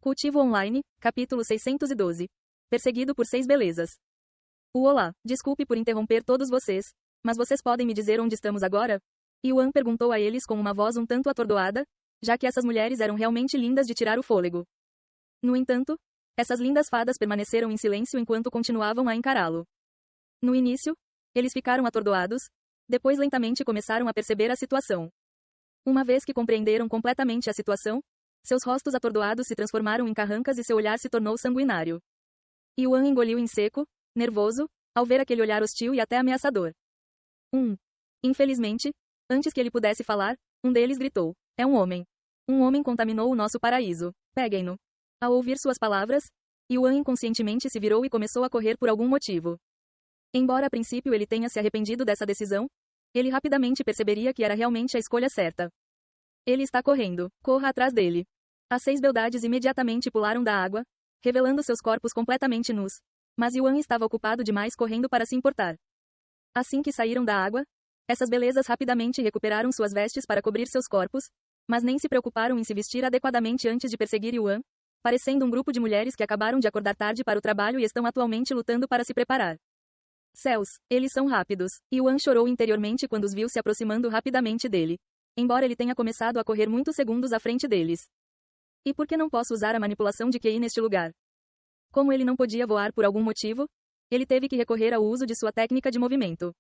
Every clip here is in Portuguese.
Cultivo Online, capítulo 612. Perseguido por 6 belezas. Olá, desculpe por interromper todos vocês, mas vocês podem me dizer onde estamos agora? Yuan perguntou a eles com uma voz um tanto atordoada, já que essas mulheres eram realmente lindas de tirar o fôlego. No entanto, essas lindas fadas permaneceram em silêncio enquanto continuavam a encará-lo. No início, eles ficaram atordoados, depois lentamente começaram a perceber a situação. Uma vez que compreenderam completamente a situação, seus rostos atordoados se transformaram em carrancas e seu olhar se tornou sanguinário. Yuan engoliu em seco, nervoso, ao ver aquele olhar hostil e até ameaçador. Infelizmente, antes que ele pudesse falar, um deles gritou: "É um homem. Um homem contaminou o nosso paraíso. Peguem-no." Ao ouvir suas palavras, Yuan inconscientemente se virou e começou a correr por algum motivo. Embora a princípio ele tenha se arrependido dessa decisão, ele rapidamente perceberia que era realmente a escolha certa. Ele está correndo, corra atrás dele. As 6 beldades imediatamente pularam da água, revelando seus corpos completamente nus. Mas Yuan estava ocupado demais correndo para se importar. Assim que saíram da água, essas belezas rapidamente recuperaram suas vestes para cobrir seus corpos, mas nem se preocuparam em se vestir adequadamente antes de perseguir Yuan, parecendo um grupo de mulheres que acabaram de acordar tarde para o trabalho e estão atualmente lutando para se preparar. Céus, eles são rápidos. Yuan chorou interiormente quando os viu se aproximando rapidamente dele, embora ele tenha começado a correr muitos segundos à frente deles. E por que não posso usar a manipulação de QI neste lugar? Como ele não podia voar por algum motivo, ele teve que recorrer ao uso de sua técnica de movimento.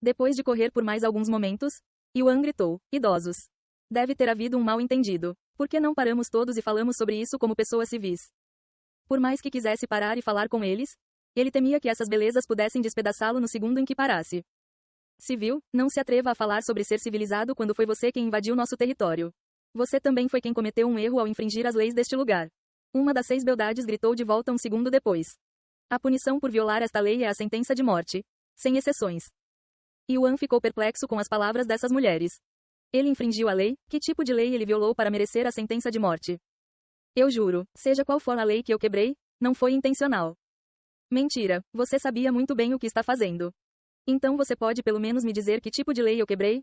Depois de correr por mais alguns momentos, Yuan gritou: "Idosos. Deve ter havido um mal-entendido. Por que não paramos todos e falamos sobre isso como pessoas civis?" Por mais que quisesse parar e falar com eles, ele temia que essas belezas pudessem despedaçá-lo no segundo em que parasse. "Civil, não se atreva a falar sobre ser civilizado quando foi você quem invadiu nosso território. Você também foi quem cometeu um erro ao infringir as leis deste lugar." Uma das 6 beldades gritou de volta um segundo depois. "A punição por violar esta lei é a sentença de morte. Sem exceções." Yuan ficou perplexo com as palavras dessas mulheres. Ele infringiu a lei? Que tipo de lei ele violou para merecer a sentença de morte? "Eu juro, seja qual for a lei que eu quebrei, não foi intencional." "Mentira, você sabia muito bem o que está fazendo. Então você pode pelo menos me dizer que tipo de lei eu quebrei?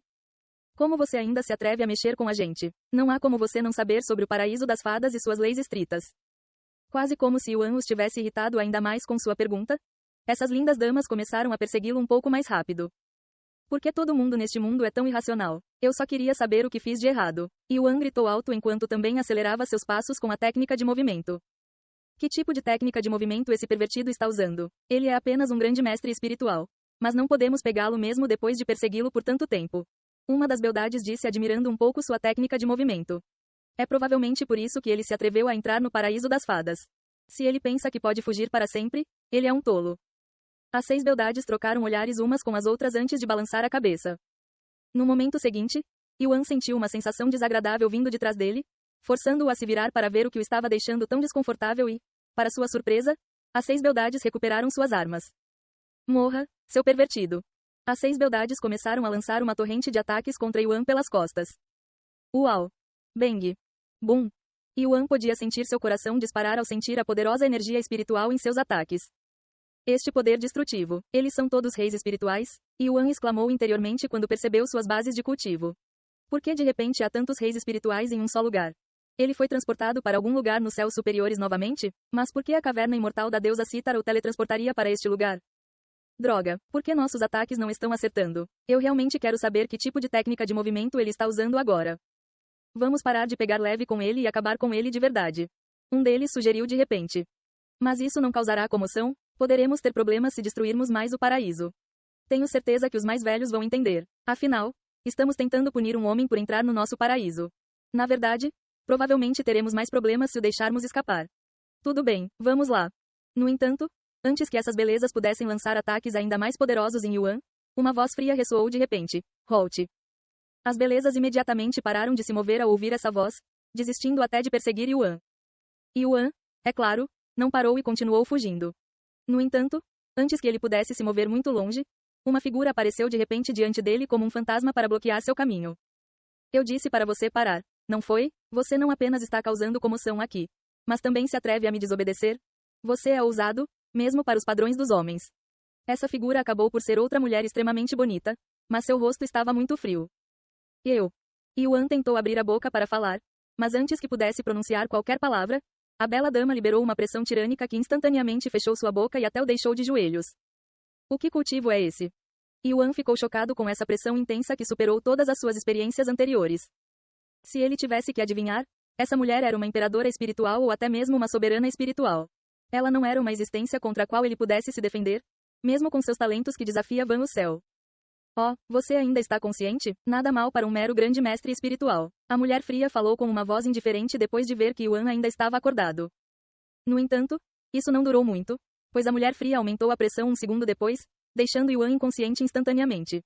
Como você ainda se atreve a mexer com a gente? Não há como você não saber sobre o paraíso das fadas e suas leis estritas." Quase como se Yuan os tivesse irritado ainda mais com sua pergunta, essas lindas damas começaram a persegui-lo um pouco mais rápido. "Por que todo mundo neste mundo é tão irracional? Eu só queria saber o que fiz de errado." Yuan gritou alto enquanto também acelerava seus passos com a técnica de movimento. Que tipo de técnica de movimento esse pervertido está usando? Ele é apenas um grande mestre espiritual. Mas não podemos pegá-lo mesmo depois de persegui-lo por tanto tempo. Uma das beldades disse admirando um pouco sua técnica de movimento. "É provavelmente por isso que ele se atreveu a entrar no paraíso das fadas. Se ele pensa que pode fugir para sempre, ele é um tolo." As 6 beldades trocaram olhares umas com as outras antes de balançar a cabeça. No momento seguinte, Yuan sentiu uma sensação desagradável vindo de trás dele, forçando-o a se virar para ver o que o estava deixando tão desconfortável e, para sua surpresa, as 6 beldades recuperaram suas armas. "Morra, seu pervertido." As 6 beldades começaram a lançar uma torrente de ataques contra Yuan pelas costas. Uau! Bang! Bum! Yuan podia sentir seu coração disparar ao sentir a poderosa energia espiritual em seus ataques. "Este poder destrutivo, eles são todos reis espirituais?" Yuan exclamou interiormente quando percebeu suas bases de cultivo. Por que de repente há tantos reis espirituais em um só lugar? Ele foi transportado para algum lugar nos céus superiores novamente? Mas por que a caverna imortal da deusa Cítara o teletransportaria para este lugar? Droga, por que nossos ataques não estão acertando? Eu realmente quero saber que tipo de técnica de movimento ele está usando agora. Vamos parar de pegar leve com ele e acabar com ele de verdade. Um deles sugeriu de repente. Mas isso não causará comoção? Poderemos ter problemas se destruirmos mais o paraíso. Tenho certeza que os mais velhos vão entender. Afinal, estamos tentando punir um homem por entrar no nosso paraíso. Na verdade, provavelmente teremos mais problemas se o deixarmos escapar. Tudo bem, vamos lá." No entanto, antes que essas belezas pudessem lançar ataques ainda mais poderosos em Yuan, uma voz fria ressoou de repente: "Holt." As belezas imediatamente pararam de se mover ao ouvir essa voz, desistindo até de perseguir Yuan. Yuan, é claro, não parou e continuou fugindo. No entanto, antes que ele pudesse se mover muito longe, uma figura apareceu de repente diante dele como um fantasma para bloquear seu caminho. "Eu disse para você parar, não foi? Você não apenas está causando comoção aqui, mas também se atreve a me desobedecer? Você é ousado, mesmo para os padrões dos homens." Essa figura acabou por ser outra mulher extremamente bonita, mas seu rosto estava muito frio. "Eu." Yuan tentou abrir a boca para falar, mas antes que pudesse pronunciar qualquer palavra, A bela dama liberou uma pressão tirânica que instantaneamente fechou sua boca e até o deixou de joelhos. O que cultivo é esse? Yuan ficou chocado com essa pressão intensa que superou todas as suas experiências anteriores. Se ele tivesse que adivinhar, essa mulher era uma imperadora espiritual ou até mesmo uma soberana espiritual. Ela não era uma existência contra a qual ele pudesse se defender, mesmo com seus talentos que desafiavam o céu. Oh, você ainda está consciente? Nada mal para um mero grande mestre espiritual. A mulher fria falou com uma voz indiferente depois de ver que Yuan ainda estava acordado. No entanto, isso não durou muito, pois a mulher fria aumentou a pressão um segundo depois, deixando Yuan inconsciente instantaneamente.